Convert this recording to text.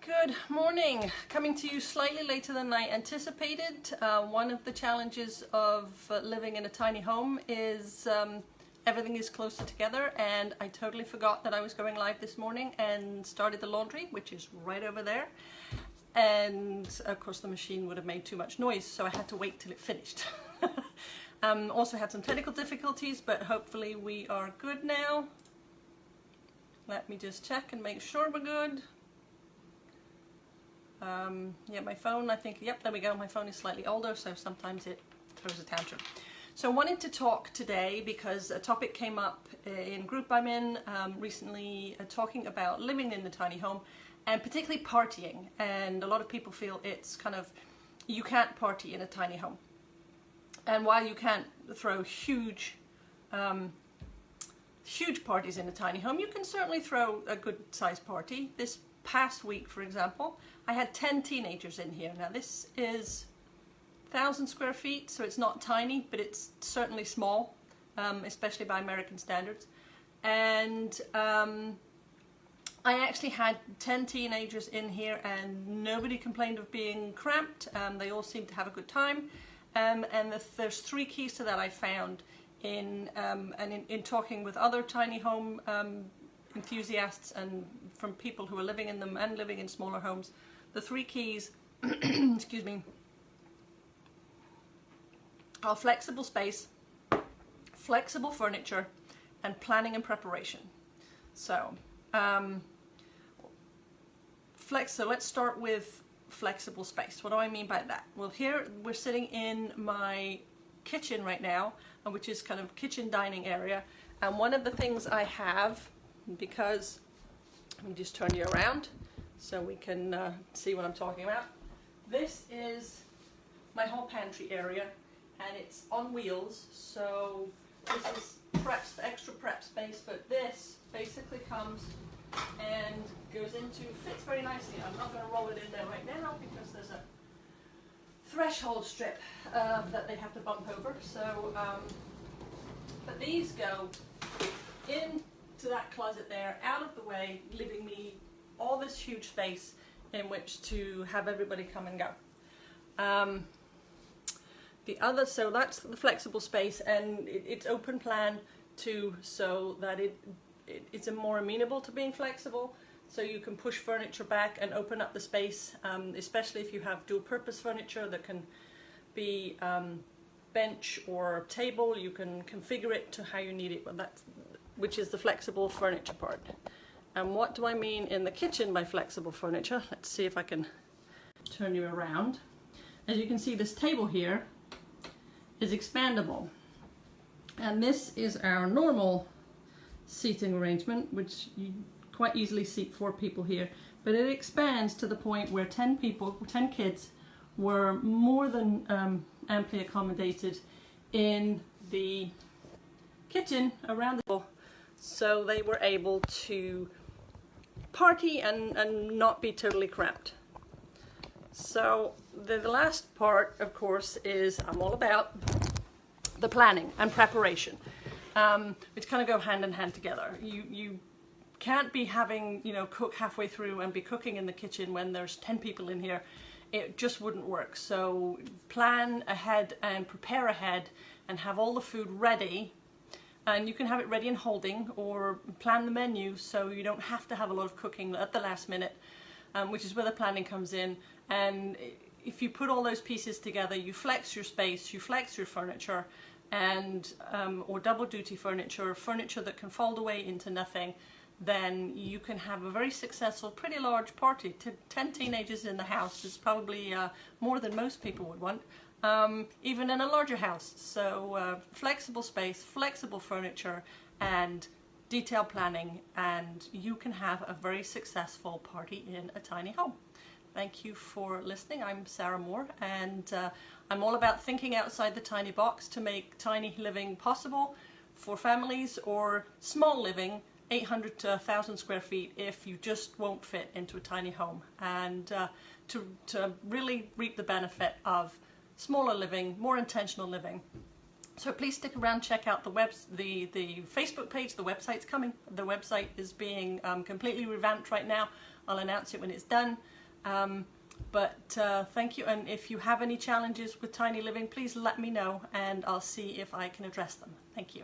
Good morning. Coming to you slightly later than I anticipated. One of the challenges of living in a tiny home is everything is closer together, and I totally forgot that I was going live this morning and started the laundry, which is right over there. And of course the machine would have made too much noise, so I had to wait till it finished. Also had some technical difficulties, but hopefully we are good now. Let me just check and make sure we're good. Yeah, my phone, I think, yep, there we go. My phone is slightly older, so sometimes it throws a tantrum. So I wanted to talk today because a topic came up in a group I'm in recently, talking about living in the tiny home and particularly partying. And a lot of people feel it's kind of, you can't party in a tiny home. And while you can't throw huge parties in a tiny home, you can certainly throw a good sized party. This past week, for example, I had 10 teenagers in here. Now this is 1,000 square feet, so it's not tiny, but it's certainly small, especially by American standards. And I actually had 10 teenagers in here and nobody complained of being cramped. They all seemed to have a good time. And there's three keys to that I found in talking with other tiny home enthusiasts and from people who are living in them and living in smaller homes. The three keys, excuse me, are flexible space, flexible furniture, and planning and preparation. So, so let's start with flexible space. What do I mean by that? Well, here we're sitting in my kitchen right now, which is kind of kitchen dining area. And one of the things I have, because let me just turn you around so we can see what I'm talking about. This is my whole pantry area, and it's on wheels, so this is extra prep space, but this basically comes and goes into, fits very nicely. I'm not going to roll it in there right now because there's a threshold strip that they have to bump over. So, but these go into that closet there, out of the way, leaving me all this huge space in which to have everybody come and go. So that's the flexible space, and it's open plan too, so that it's more amenable to being flexible. So you can push furniture back and open up the space, especially if you have dual purpose furniture that can be bench or table. You can configure it to how you need it, which is the flexible furniture part. And what do I mean in the kitchen by flexible furniture? Let's see if I can turn you around. As you can see, this table here is expandable. And this is our normal seating arrangement, which you quite easily seat 4 people here. But it expands to the point where 10 kids were more than amply accommodated in the kitchen around the table. So they were able to party and not be totally cramped. So the last part, of course, is I'm all about the planning and preparation, which kind of go hand in hand together. You can't be having, cook halfway through and be cooking in the kitchen when there's 10 people in here. It just wouldn't work. So plan ahead and prepare ahead and have all the food ready. And you can have it ready and holding, or plan the menu so you don't have to have a lot of cooking at the last minute, which is where the planning comes in. And if you put all those pieces together, you flex your space, you flex your furniture, and or double duty furniture that can fold away into nothing, then you can have a very successful, pretty large party. 10 teenagers in the house is probably more than most people would want. Even in a larger house. So flexible space, flexible furniture, and detailed planning, and you can have a very successful party in a tiny home. Thank you for listening. I'm Sarah Moore, and I'm all about thinking outside the tiny box to make tiny living possible for families, or small living, 800 to 1,000 square feet, if you just won't fit into a tiny home, and to really reap the benefit of smaller living, more intentional living. So please stick around, check out the Facebook page. The website's coming. The website is being completely revamped right now. I'll announce it when it's done. But thank you, and if you have any challenges with tiny living, please let me know and I'll see if I can address them. Thank you.